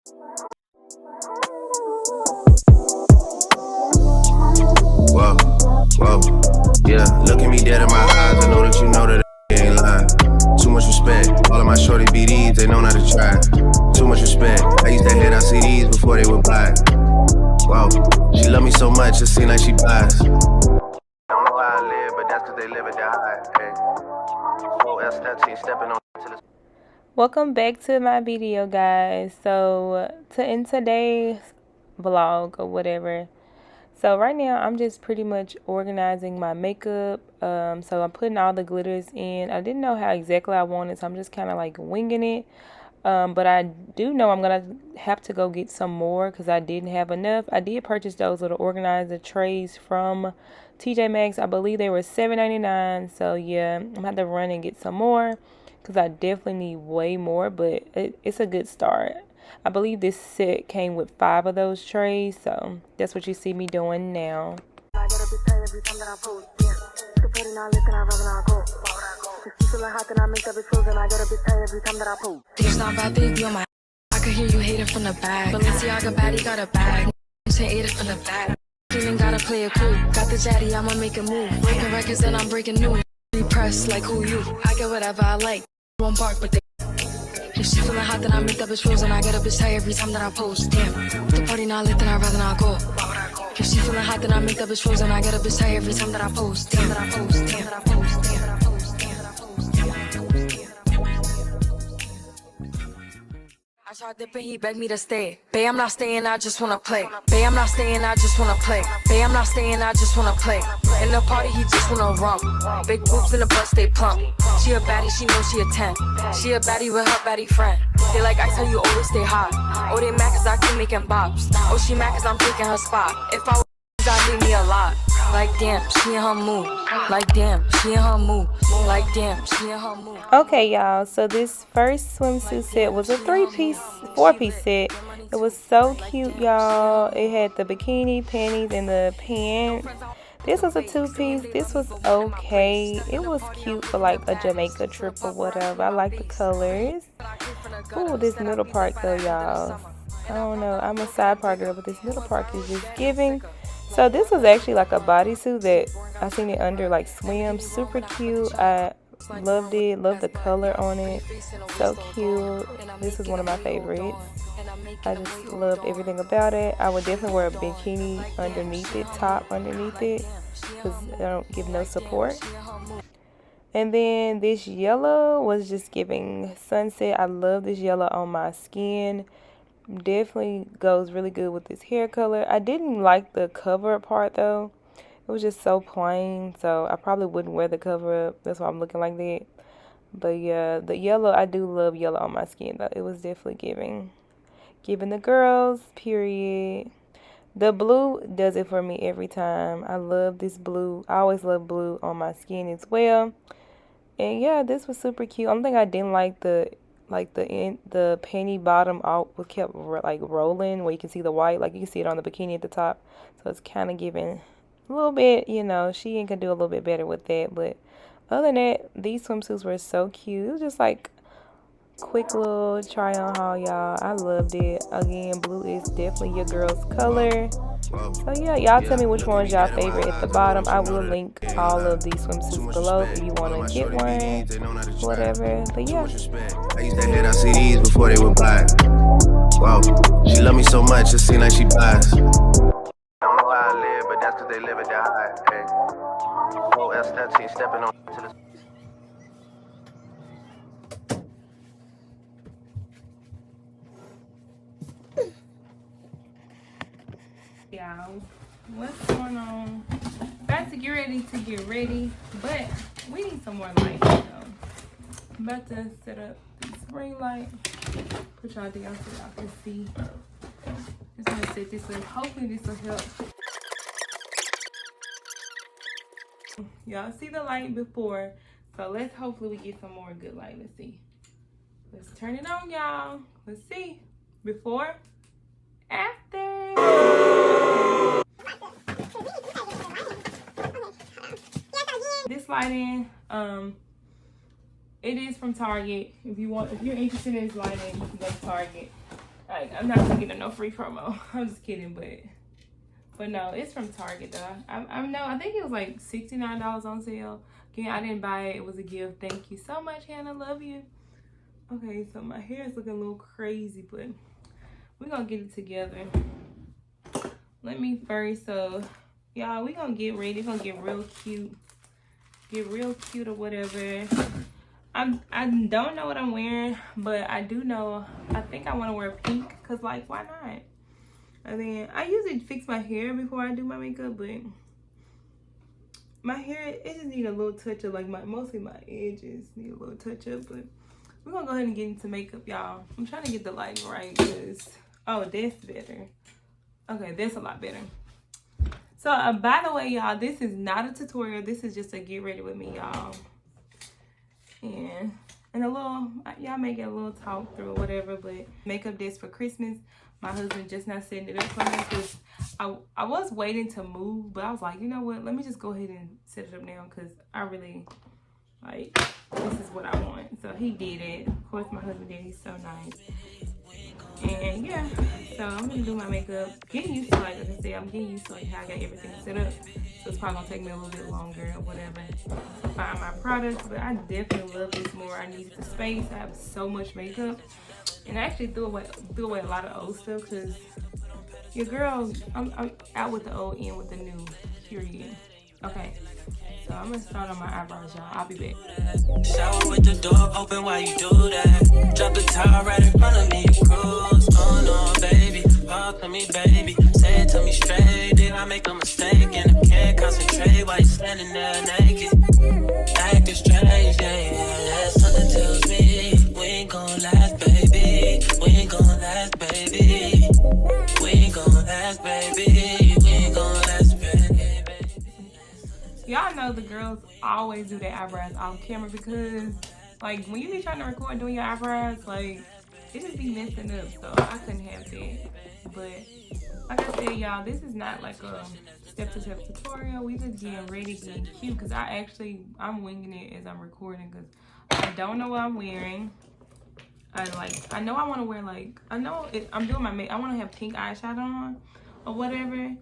Whoa, whoa, yeah. Look at me dead in my eyes. I know that you know that I ain't lying. Too much respect. All of my shorty BDs, they know not to try. Too much respect. I used to hand out CDs before they would buy. Wow, she love me so much, it seems like she buys. Don't know how I live, but that's cause they live at that high. Stepping on to the. Welcome back to my video, guys. So in today's vlog or whatever, so right now I'm just pretty much organizing my makeup. So I'm putting all the glitters in. I didn't know how exactly I wanted, so I'm just kind of like winging it. But I do know I'm gonna have to go get some more because I didn't have enough. I did purchase those little organizer trays from TJ Maxx. I believe they were $7.99. So yeah, I'm gonna have to run and get some more because I definitely need way more, but it's a good start. I believe this set came with 5 of those trays, so that's what you see me doing now. I could hear you hating from the back. Balenciaga baddie got a bag. Ate it from the back. Even gotta play it cool. Got the zaddy, I'ma make a move. Breaking records and I'm breaking news. Be pressed like who you. I get whatever I like. Won't bark, but they. If she feeling hot, then I make that bitch frozen. I get a bitch high every time that I post. Damn. If the party not lit, then I'd rather not go. If she feeling hot, then I make that bitch frozen. I get a bitch high every time that I post. Damn, that I post. Damn, that I post. Damn, that I post. Damn, that I post. Damn, that I post. I tried dipping, he begged me to stay. Bae, I'm not staying, I just wanna play. Bae, I'm not staying, I just wanna play. Bae, I'm not staying, I just wanna play. In the party, he just wanna rump. Big boobs in the bus, they plump. She a baddie, she knows she a 10. She a baddie with her baddie friend. They like, I tell you, always stay hot. Oh, they mad cause I keep making bops. Oh, she mad cause I'm taking her spot. If I was I need me a lot. Like damn, she in her mood. Like damn, she in her mood. Like damn, she in her mood. Okay, y'all, so this first swimsuit set was a 4-piece set. It was so cute, y'all. It had the bikini, panties, and the pants. This was a 2-piece. This was okay. It was cute for like a Jamaica trip or whatever. I like the colors. Ooh, this middle part though, y'all. I don't know. I'm a side part girl, but this middle part is just giving. So this was actually like a bodysuit that I seen it under like swim. Super cute. I loved it. Loved the color on it. So cute. This is one of my favorites. I just loved everything about it. I would definitely wear a bikini underneath it, top underneath it, because I don't give no support. And then this yellow was just giving sunset. I love this yellow on my skin. Definitely goes really good with this hair color. I didn't like the cover part though. It was just so plain, so I probably wouldn't wear the cover up. That's why I'm looking like that. But yeah, the yellow, I do love yellow on my skin though. It was definitely giving the girls, period. The blue does it for me every time. I love this blue. I always love blue on my skin as well. And yeah, this was super cute. Only thing I didn't like the panty bottom out was kept like rolling where you can see the white, like you can see it on the bikini at the top, so it's kind of giving a little bit, you know, SHEIN can do a little bit better with that. But other than that, these swimsuits were so cute. It was just like quick little try on haul, y'all. I loved it. Again, blue is definitely your girl's color. So yeah, y'all tell me which one's y'all favorite at the bottom. I will link all of these swimsuits below if you want to get one, whatever. But yeah. I used to hand out CDs before they would buy. Wow, she love me so much, it seems like she buys. Don't know how I live, but that's cause they live at that high. Oh, S stepping on to the. Y'all, what's going on? About to get ready, but we need some more light. So I'm about to set up this ring light. Put y'all down so y'all can see. Just gonna set this up. Hopefully this will help. Y'all see the light before, so let's hopefully we get some more good light. Let's see. Let's turn it on, y'all. Let's see. Before, after. This lighting, it is from Target. If you're interested in this lighting, you can go to Target. Like, I'm not gonna get no free promo. I'm just kidding, but no, it's from Target though. I think it was like $69 on sale. Again, I didn't buy it. It was a gift. Thank you so much, Hannah. Love you. Okay, so my hair is looking a little crazy, but we're gonna get it together. Let me first, so y'all, we gonna get ready. We're gonna get real cute. Get real cute or whatever. I don't know what I'm wearing, but I do know, I think I want to wear pink, because like, why not? And then I usually fix my hair before I do my makeup, but my hair, it just need a little touch up. Like mostly my edges need a little touch up, but we're gonna go ahead and get into makeup, y'all. I'm trying to get the lighting right, because, oh, that's better. Okay, that's a lot better. So by the way, y'all, this is not a tutorial. This is just a get ready with me, y'all. And a little, y'all may get a little talk through or whatever, but makeup this for Christmas. My husband just not setting it up for me, because I was waiting to move, but I was like, you know what, let me just go ahead and set it up now, because I really, like, this is what I want. So he did it. Of course, my husband did. He's so nice. And yeah, so I'm gonna do my makeup. Getting used to, like I said, I'm getting used to like how I got everything set up. So it's probably gonna take me a little bit longer or whatever to find my products. But I definitely love this more. I needed the space. I have so much makeup, and I actually threw away a lot of old stuff, because your girl, I'm out with the old, in with the new. Period. Okay. So I'm gonna start on my eyebrows, y'all. I'll be back. Shower with the door open while you do that. Drop the towel right in front of me, cruise. Oh no, baby, talk to me, baby. Say it to me straight. Did I make a mistake? And I can't concentrate while you standing there naked. Acting strange, yeah. Something tells me we ain't gon' last, baby. We ain't gon' last, baby. We ain't gon' last, baby. We ain't gon' last, baby. Y'all know the girls always do their eyebrows off camera, because like when you be trying to record doing your eyebrows, like it just be messing up. So I couldn't have that. But like I said, y'all, this is not like a step-to-step tutorial. We just getting ready, getting cute, because I'm winging it as I'm recording, because I don't know what I'm wearing. I know I want to wear, like, I'm doing my makeup. I want to have pink eyeshadow on or whatever.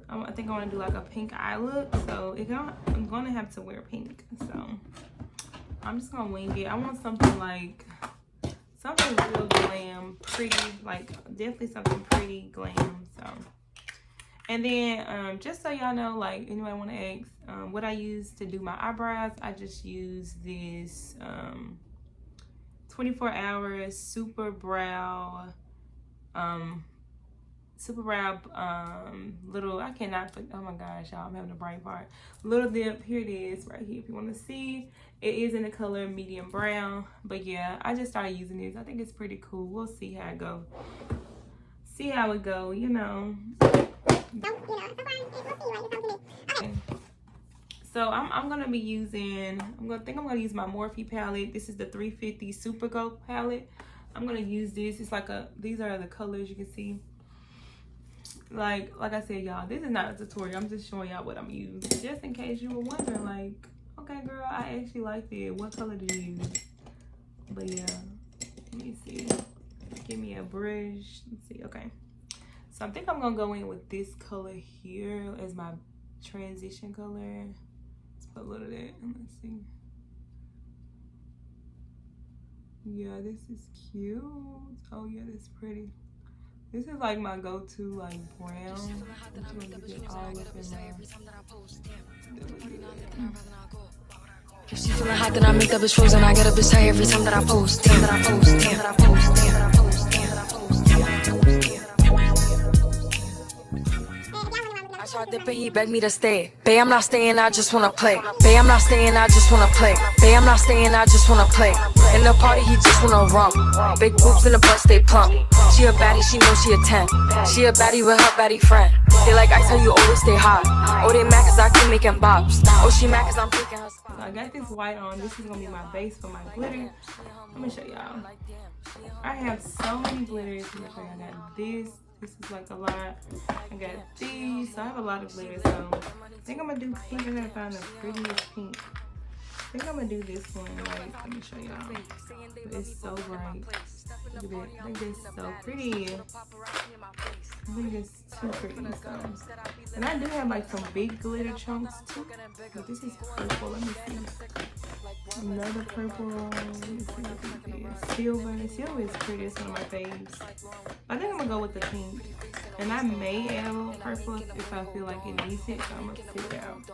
I think I want to do like a pink eye look, so I'm going to have to wear pink. So I'm just going to wing it. I want something real glam, pretty, like definitely something pretty glam. So, and then just so y'all know, like anybody want to ask what I use to do my eyebrows, I just use this 24-hour super brow little, I cannot, oh my gosh, y'all, I'm having a brain fart. Little dip, here it is right here if you want to see. It is in the color medium brown, but yeah, I just started using this. I think it's pretty cool. We'll see how it go. See how it go, you know. Okay. So I'm gonna be using, I'm gonna use my Morphe palette. This is the 350 Super Go palette. I'm gonna use this. It's like these are the colors you can see. Like I said, y'all, this is not a tutorial. I'm just showing y'all what I'm using, just in case you were wondering, like, okay, girl, I actually liked it. What color do you use? But yeah, let me see. Give me a brush. Let's see. Okay, so I think I'm gonna go in with this color here as my transition color. Let's put a little of that. Let's see. Yeah, this is cute. Oh yeah, that's pretty. This is like my go-to, like, brown. I'm just gonna get it all up in my... If she feeling hot, then I make up is frozen. I get up beside every time that I post. Damn that I post. Damn that I post. Damn that I post. Damn that I post. Damn that I post. I saw Dipper, he begged me to stay. Bae, I'm not staying, I just wanna play. Bae, I'm not staying, I just wanna play. Bae, I'm not staying, I just wanna play. In the party, he just wanna rump. Big boobs in the butt, stay plump. She a baddie, she knows she a 10. She a baddie with her baddie friend. They like I tell you always stay hot. Oh, they mad cause I keep making bops. Oh, she mad cause I'm taking her spot. So I got this white on. This is gonna be my base for my glitter. I'm gonna show y'all. I have so many glitters. I'm gonna show y'all. I got this. This is like a lot. I got these. So I have a lot of glitter. So I think I'm gonna do pink. I gotta find the prettiest pink. think I'm gonna do this one. Like, let me show y'all. It's so bright. Look at it. I think it's so pretty. I think it's too pretty. So. And I do have like some big glitter chunks too. But this is purple. Let me see. Another purple. Let me see what this is. Silver. Silver is pretty. It's one of my faves. I think I'm gonna go with the pink. And I may add a little purple if I feel like it needs it. So I'm gonna sit down.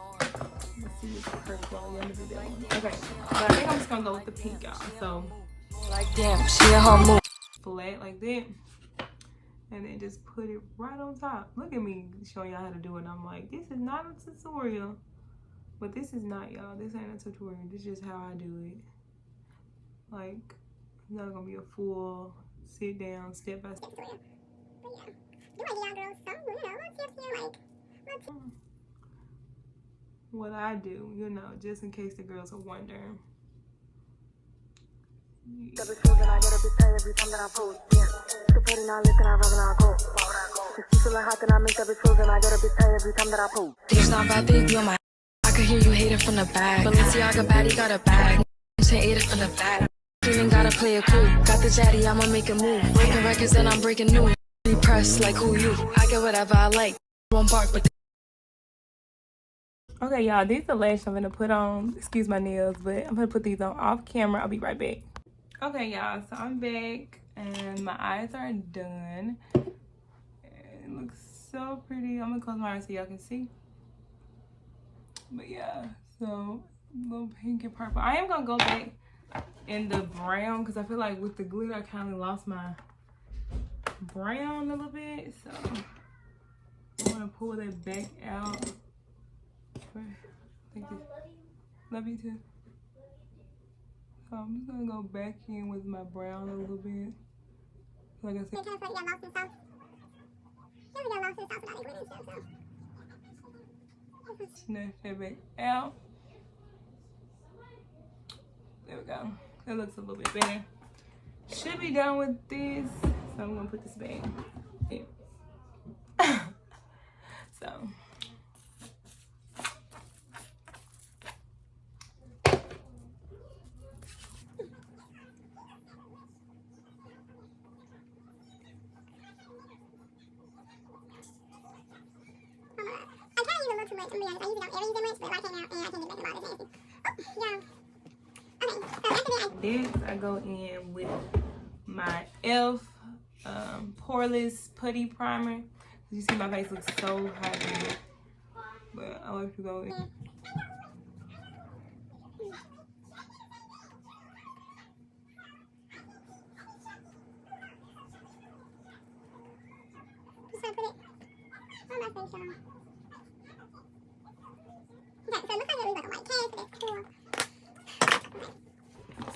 Let's see what's purple. I'm gonna do that one. Okay. But I think I'm just gonna go with the pink, y'all. So Like damn, she in her mood. flat like that. And then just put it right on top. Look at me showing y'all how to do it. And I'm like, this is not a tutorial. But this is not, y'all. This ain't a tutorial. This is just how I do it. Like, it's not gonna be a full sit down, step by step. What I do, you know, just in case the girls are wondering. It's not bad, baby, on my. I could hear you hating from the back. Balenciaga baddie got a bag. Ate it from the back. Even gotta play it cool. Got the zaddy, I'ma make a move. Breaking records and I'm breaking news. Be pressed like who you. I get whatever I like. Won't bark, but. Okay, y'all, these are the lashes I'm gonna put on. Excuse my nails, but I'm gonna put these on off camera. I'll be right back. Okay, y'all, so I'm back and my eyes are done. It looks so pretty. I'm gonna close my eyes so y'all can see. But yeah, so a little pink and purple. I am gonna go back in the brown because I feel like with the glitter I kind of lost my brown a little bit. So I'm gonna pull that back out. Thank you. Love you too. So I'm just gonna go back in with my brown a little bit. Like I said. Snatch that back out. There we go. That looks a little bit better. Should be done with this. So I'm gonna put this back. Yeah. So. This I go in with my e.l.f. poreless putty primer. You see my face looks so hydrated, but I like to go in.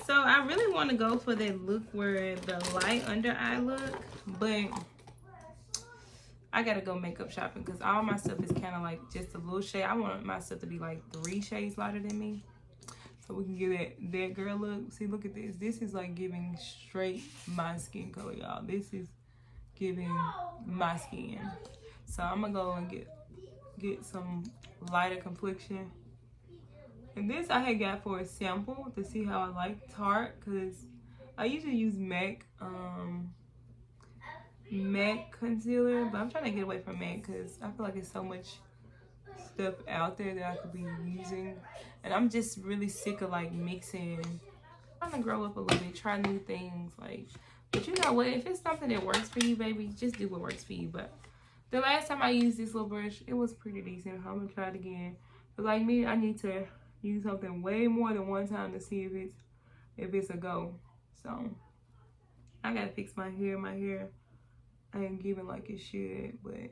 So I really want to go for that look where the light under eye look, but I gotta go makeup shopping because all my stuff is kind of like just a little shade. I want my stuff to be like 3 shades lighter than me, so we can get that girl look. See, look at this. This is like giving straight my skin color, y'all. This is giving my skin. So I'm gonna go and get some lighter complexion. And this I had got for a sample to see how I like Tarte, because I usually use MAC concealer, but I'm trying to get away from MAC because I feel like there's so much stuff out there that I could be using, and I'm just really sick of like mixing. I'm trying to grow up a little bit, try new things, like. But you know what? If it's something that works for you, baby, just do what works for you. But the last time I used this little brush, it was pretty decent. I'm gonna try it again. But like me, I need to use something way more than one time to see if it's a go. So I gotta fix my hair. My hair ain't giving like it should, but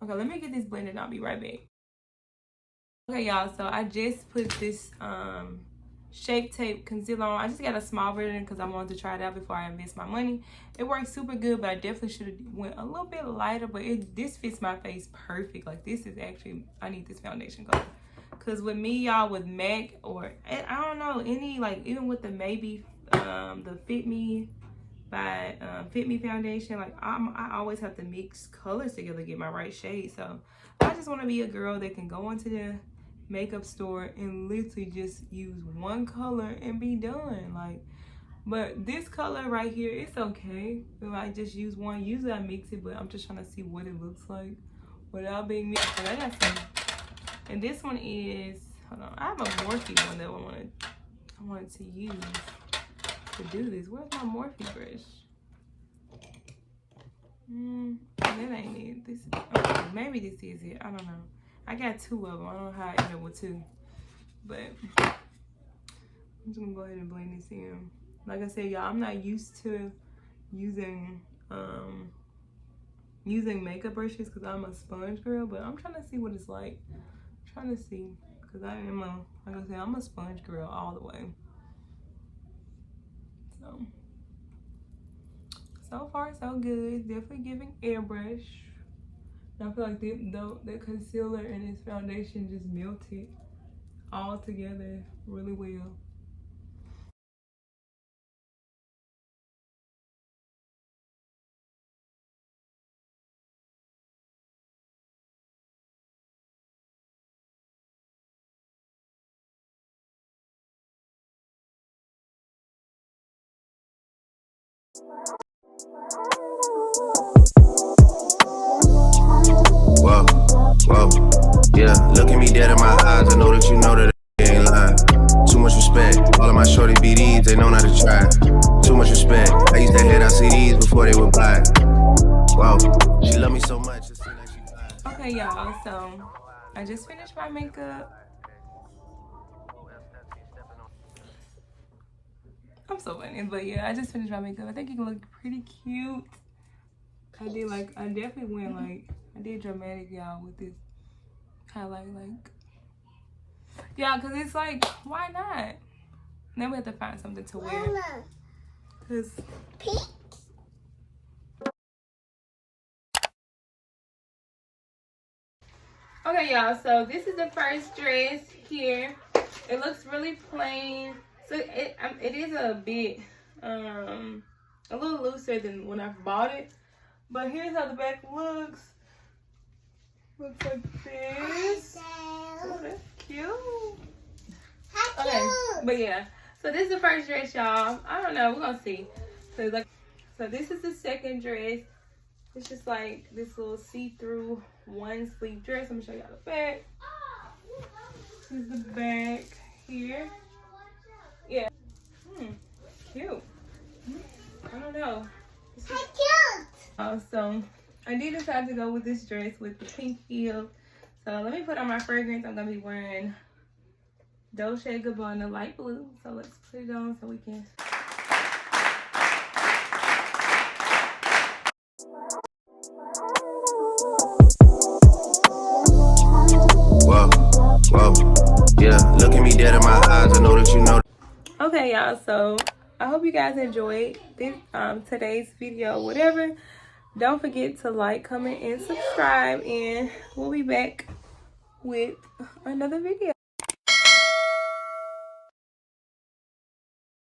okay, let me get this blended and I'll be right back. Okay, y'all, so I just put this Shape Tape concealer on. I just got a small version because I wanted to try it out before I invest my money. It works super good, but I definitely should have went a little bit lighter, but this fits my face perfect. Like, this is actually, I need this foundation color. Because with me, y'all, with MAC or, I don't know, any, like, even with the maybe, the Fit Me by Fit Me foundation, like, I always have to mix colors together to get my right shade. So I just want to be a girl that can go into the makeup store and literally just use one color and be done. Like, but this color right here, it's okay if I just use one. Usually I mix it, but I'm just trying to see what it looks like without being mixed. But I got some, and this one is, hold on, I have a Morphe one that I wanted to use to do this. Where's my Morphe brush? That ain't it. This, okay, maybe this is it. I don't know. I got two of them. I don't know how I ended up with two, but I'm just gonna go ahead and blend this in. Like I said, y'all, I'm not used to using makeup brushes because I'm a sponge girl, but I'm trying to see what it's like. I'm trying to see, because I am a, like I said, I'm a sponge girl all the way. So far so good. It's definitely giving airbrush. I feel like the concealer and this foundation just melted all together really well. Whoa, whoa, yeah. Look at me dead in my eyes. I know that you know that I ain't lying. Too much respect. All of my shorty BDs, they know not to try. Too much respect. I used to hand out CDs before they would buy. Wow, she love me so much. It seems like she blind. Okay, y'all. So I just finished my makeup. I'm so funny, but yeah, I just finished my makeup. I think it looked pretty cute. I definitely went like, I did dramatic, y'all, with this highlight, like, yeah, because it's like, why not? Then we have to find something to wear. Cause okay, y'all, so this is the first dress here. It looks really plain. So it is a bit, a little looser than when I bought it. But here's how the back looks. Looks like this. Oh, that's cute. Okay, but yeah. So this is the first dress, y'all. I don't know. We're gonna see. So this is the second dress. It's just like this little see-through one sleeve dress. I'm gonna show y'all the back. This is the back here. Yeah. Cute. I don't know. It's cute. So I did decide to go with this dress with the pink heels. So let me put on my fragrance. I'm gonna be wearing Dolce & Gabbana light blue. So let's put it on so we can. Whoa, whoa, yeah. Look at me dead in my eyes. I know that you know. Okay, y'all. So I hope you guys enjoyed this today's video. Whatever. Don't forget to like, comment, and subscribe, and we'll be back with another video.